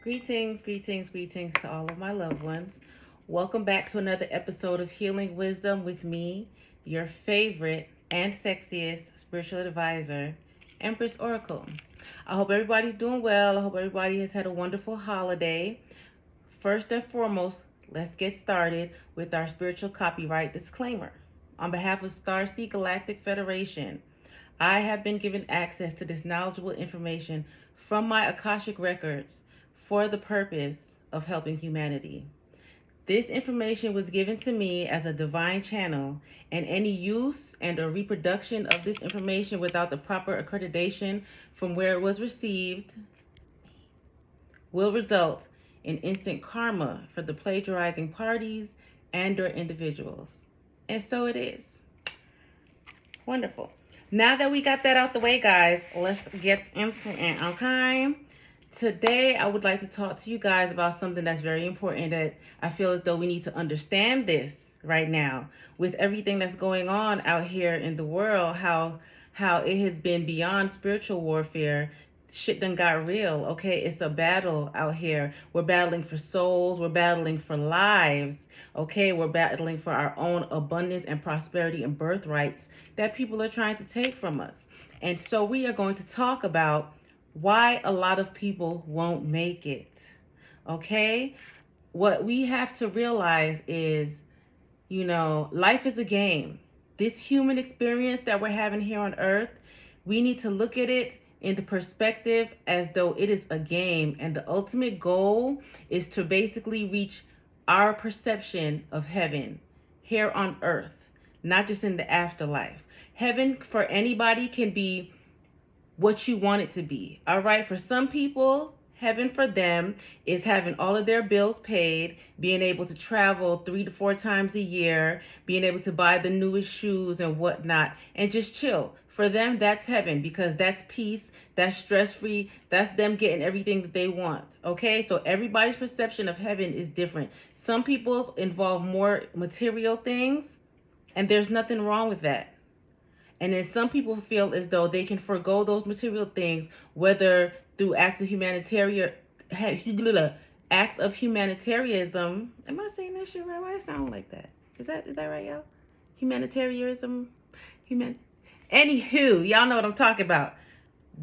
Greetings, greetings, greetings to all of my loved ones. Welcome back to another episode of Healing Wisdom with me, your favorite and sexiest spiritual advisor, Empress Oracle. I hope everybody's doing well. I hope everybody has had a wonderful holiday. First and foremost, let's get started with our spiritual copyright disclaimer. On behalf of Starseed Galactic Federation, I have been given access to this knowledgeable information from my Akashic records for the purpose of helping humanity. This information was given to me as a divine channel, and any use and or reproduction of this information without the proper accreditation from where it was received will result in instant karma for the plagiarizing parties and or individuals. And so it is. Wonderful. Now that we got that out the way, guys, let's get into it, okay? Today, I would like to talk to you guys about something that's very important that I feel as though we need to understand this right now with everything that's going on out here in the world, how it has been beyond spiritual warfare. Shit done got real, okay? It's a battle out here. We're battling for souls. We're battling for lives, okay? We're battling for our own abundance and prosperity and birthrights that people are trying to take from us. And so we are going to talk about why a lot of people won't make it, okay? What we have to realize is, life is a game. This human experience that we're having here on earth, we need to look at it in the perspective as though it is a game, and the ultimate goal is to basically reach our perception of heaven here on earth, not just in the afterlife. Heaven for anybody can be what you want it to be. All right. For some people, heaven for them is having all of their bills paid, being able to travel 3 to 4 times a year, being able to buy the newest shoes and whatnot, and just chill. For them, that's heaven because that's peace, that's stress-free, that's them getting everything that they want. Okay. So everybody's perception of heaven is different. Some people's involve more material things, and there's nothing wrong with that. And then some people feel as though they can forego those material things, whether through acts of humanitarianism. Am I saying that shit right? Why it sound like that? Is that right, y'all? Humanitarianism. Anywho, y'all know what I'm talking about.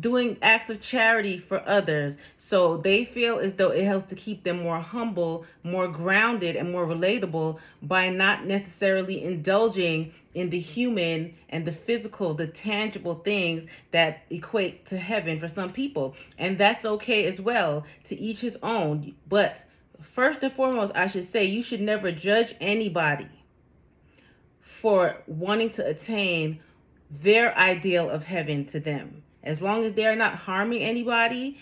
Doing acts of charity for others. So they feel as though it helps to keep them more humble, more grounded, and more relatable by not necessarily indulging in the human and the physical, the tangible things that equate to heaven for some people. And that's okay as well, to each his own. But first and foremost, I should say, you should never judge anybody for wanting to attain their ideal of heaven to them. As long as they're not harming anybody,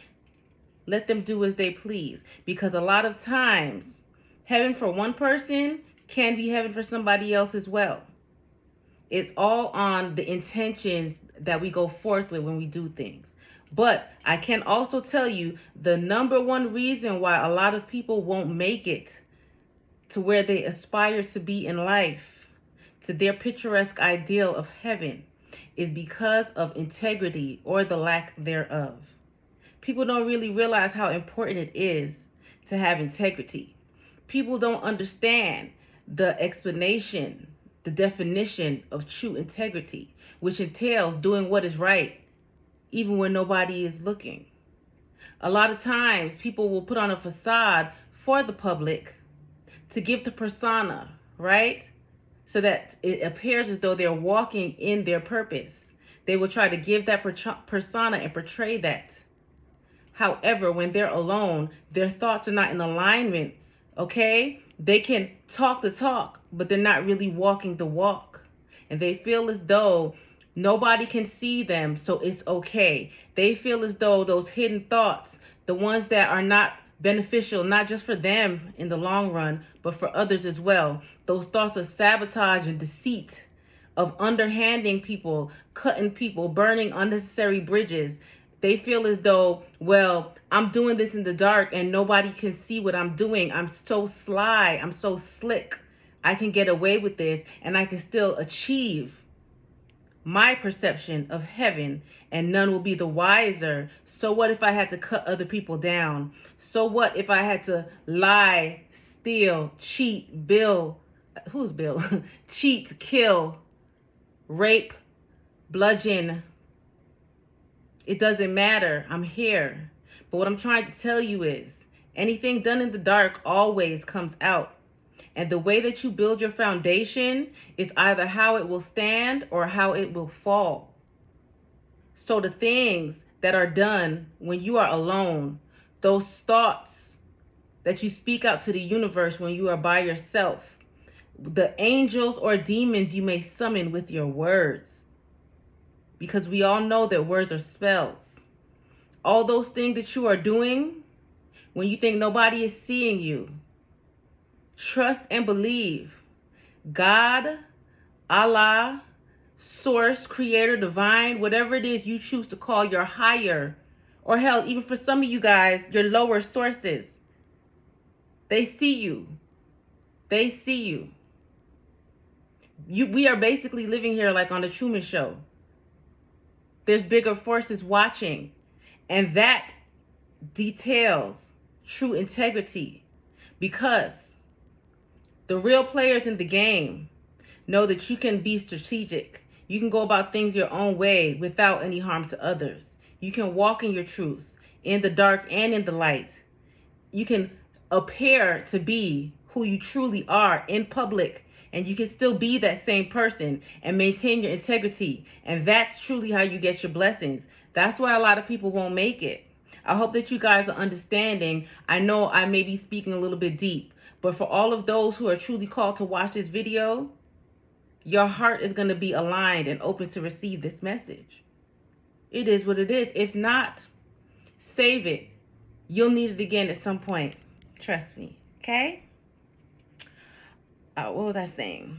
let them do as they please. Because a lot of times, heaven for one person can be heaven for somebody else as well. It's all on the intentions that we go forth with when we do things. But I can also tell you the number one reason why a lot of people won't make it to where they aspire to be in life, to their picturesque ideal of heaven, is because of integrity or the lack thereof. People don't really realize how important it is to have integrity. People don't understand the explanation, the definition of true integrity, which entails doing what is right, even when nobody is looking. A lot of times, people will put on a facade for the public to give the persona, right? So that it appears as though they're walking in their purpose. They will try to give that persona and portray that. However, when they're alone, their thoughts are not in alignment, okay? They can talk the talk, but they're not really walking the walk. And they feel as though nobody can see them, so it's okay. They feel as though those hidden thoughts, the ones that are not beneficial, not just for them in the long run, but for others as well. Those thoughts of sabotage and deceit, of underhanding people, cutting people, burning unnecessary bridges. They feel as though, well, I'm doing this in the dark and nobody can see what I'm doing. I'm so sly. I'm so slick. I can get away with this and I can still achieve my perception of heaven, and none will be the wiser. So what if I had to cut other people down? So what if I had to lie, steal, cheat, who's Bill? Cheat, kill, rape, bludgeon? It doesn't matter. I'm here. But what I'm trying to tell you is anything done in the dark always comes out. And the way that you build your foundation is either how it will stand or how it will fall. So the things that are done when you are alone, those thoughts that you speak out to the universe when you are by yourself, the angels or demons you may summon with your words, because we all know that words are spells. All those things that you are doing when you think nobody is seeing you, trust and believe God, Allah, source, creator, divine, whatever it is you choose to call your higher, or hell, even for some of you guys, your lower sources. They see you. They see you. We are basically living here like on the Truman Show. There's bigger forces watching, and that details true integrity, because the real players in the game know that you can be strategic. You can go about things your own way without any harm to others. You can walk in your truth in the dark and in the light. You can appear to be who you truly are in public, and you can still be that same person and maintain your integrity. And that's truly how you get your blessings. That's why a lot of people won't make it. I hope that you guys are understanding. I know I may be speaking a little bit deep, but for all of those who are truly called to watch this video, your heart is going to be aligned and open to receive this message. It is what it is. If not, save it. You'll need it again at some point. Trust me. Okay? What was I saying?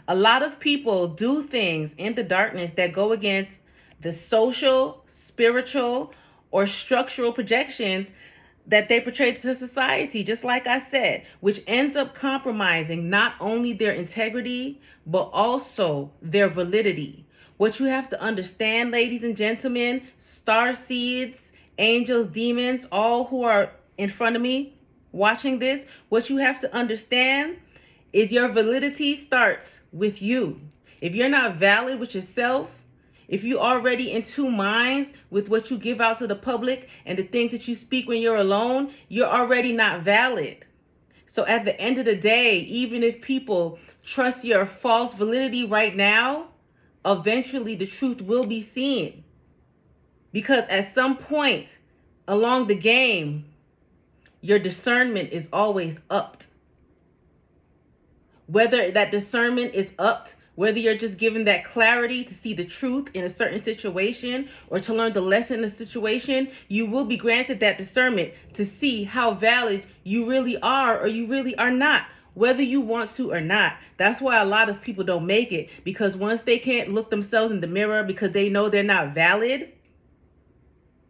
A lot of people do things in the darkness that go against the social, spiritual, or structural projections that they portray to society, just like I said, which ends up compromising not only their integrity, but also their validity. What you have to understand, ladies and gentlemen, star seeds, angels, demons, all who are in front of me watching this, what you have to understand is your validity starts with you. If you're not valid with yourself, if you already in two minds with what you give out to the public and the things that you speak when you're alone, you're already not valid. So at the end of the day, even if people trust your false validity right now, eventually the truth will be seen. Because at some point along the game, your discernment is always upped. Whether that discernment is upped, whether you're just given that clarity to see the truth in a certain situation or to learn the lesson in a situation, you will be granted that discernment to see how valid you really are or you really are not, whether you want to or not. That's why a lot of people don't make it, because once they can't look themselves in the mirror because they know they're not valid,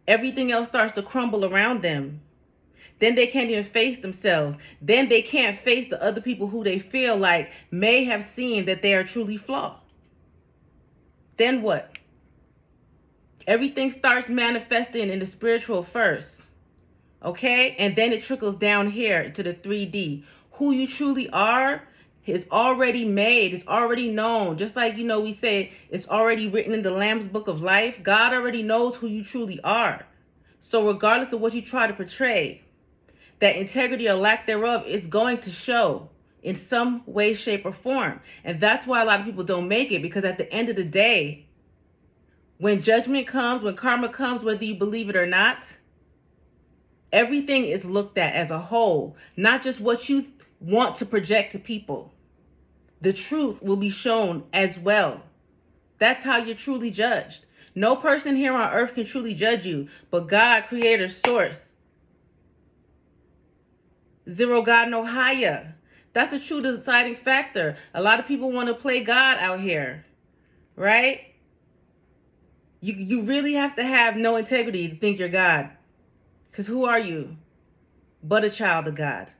everything else starts to crumble around them. Then they can't even face themselves. Then they can't face the other people who they feel like may have seen that they are truly flawed. Then what? Everything starts manifesting in the spiritual first. Okay? And then it trickles down here to the 3D. Who you truly are is already made. It's already known. Just like, we say it's already written in the Lamb's Book of Life. God already knows who you truly are. So regardless of what you try to portray, that integrity or lack thereof is going to show in some way, shape, or form. And that's why a lot of people don't make it, because at the end of the day, when judgment comes, when karma comes, whether you believe it or not, everything is looked at as a whole, not just what you want to project to people. The truth will be shown as well. That's how you're truly judged. No person here on earth can truly judge you, but God, creator, source. Zero God, no higher. That's a true deciding factor. A lot of people want to play God out here, right? You really have to have no integrity to think you're God. Because who are you but a child of God?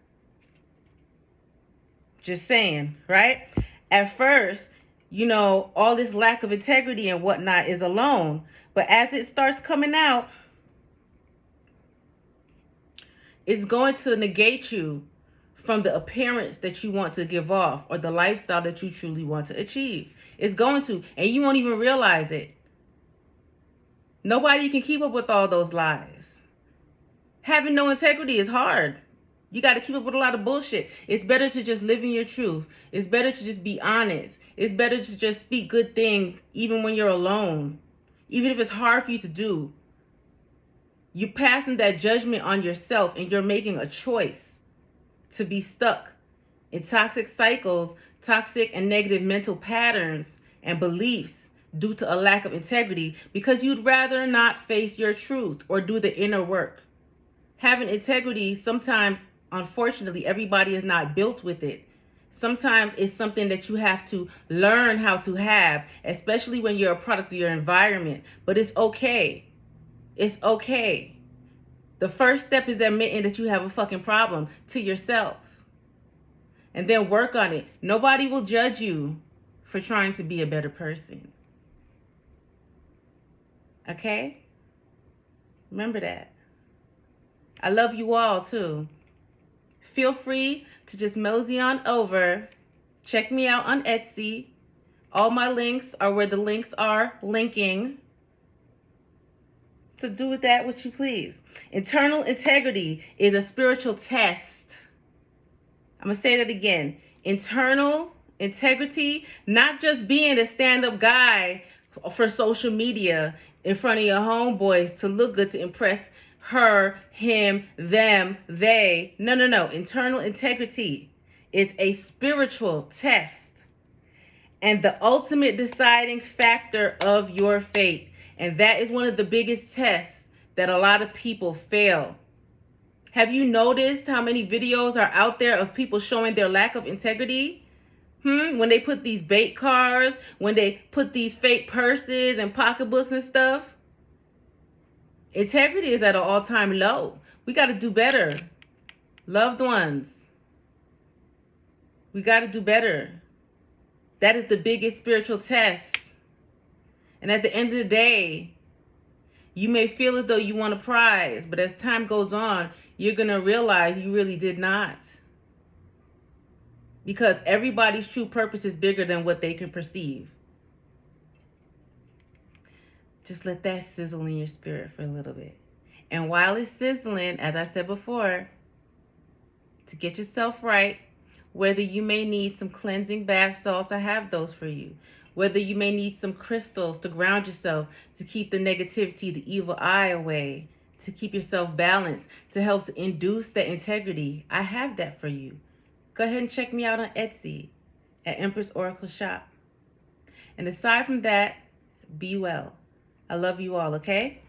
Just saying, right? At first, all this lack of integrity and whatnot is alone. But as it starts coming out, it's going to negate you from the appearance that you want to give off or the lifestyle that you truly want to achieve. It's going to, and you won't even realize it. Nobody can keep up with all those lies. Having no integrity is hard. You got to keep up with a lot of bullshit. It's better to just live in your truth. It's better to just be honest. It's better to just speak good things even when you're alone. Even if it's hard for you to do. You're passing that judgment on yourself and you're making a choice to be stuck in toxic cycles, toxic and negative mental patterns and beliefs due to a lack of integrity because you'd rather not face your truth or do the inner work. Having integrity, sometimes, unfortunately, everybody is not built with it. Sometimes it's something that you have to learn how to have, especially when you're a product of your environment. But it's okay. It's okay. The first step is admitting that you have a fucking problem to yourself. And then work on it. Nobody will judge you for trying to be a better person. Okay? Remember that. I love you all too. Feel free to just mosey on over. Check me out on Etsy. All my links are where the links are linking. So do with that what you please. Internal integrity is a spiritual test. I'm going to say that again. Internal integrity, not just being a stand-up guy for social media in front of your homeboys to look good, to impress her, him, them, they. No. Internal integrity is a spiritual test and the ultimate deciding factor of your fate. And that is one of the biggest tests that a lot of people fail. Have you noticed how many videos are out there of people showing their lack of integrity? When they put these bait cars, when they put these fake purses and pocketbooks and stuff. Integrity is at an all-time low. We got to do better. Loved ones. We got to do better. That is the biggest spiritual test. And at the end of the day, you may feel as though you want a prize, but as time goes on, you're going to realize you really did not. Because everybody's true purpose is bigger than what they can perceive. Just let that sizzle in your spirit for a little bit. And while it's sizzling, as I said before, to get yourself right, whether you may need some cleansing bath salts, I have those for you. Whether you may need some crystals to ground yourself, to keep the negativity, the evil eye away, to keep yourself balanced, to help to induce that integrity, I have that for you. Go ahead and check me out on Etsy at Empress Oracle Shop. And aside from that, be well. I love you all, okay?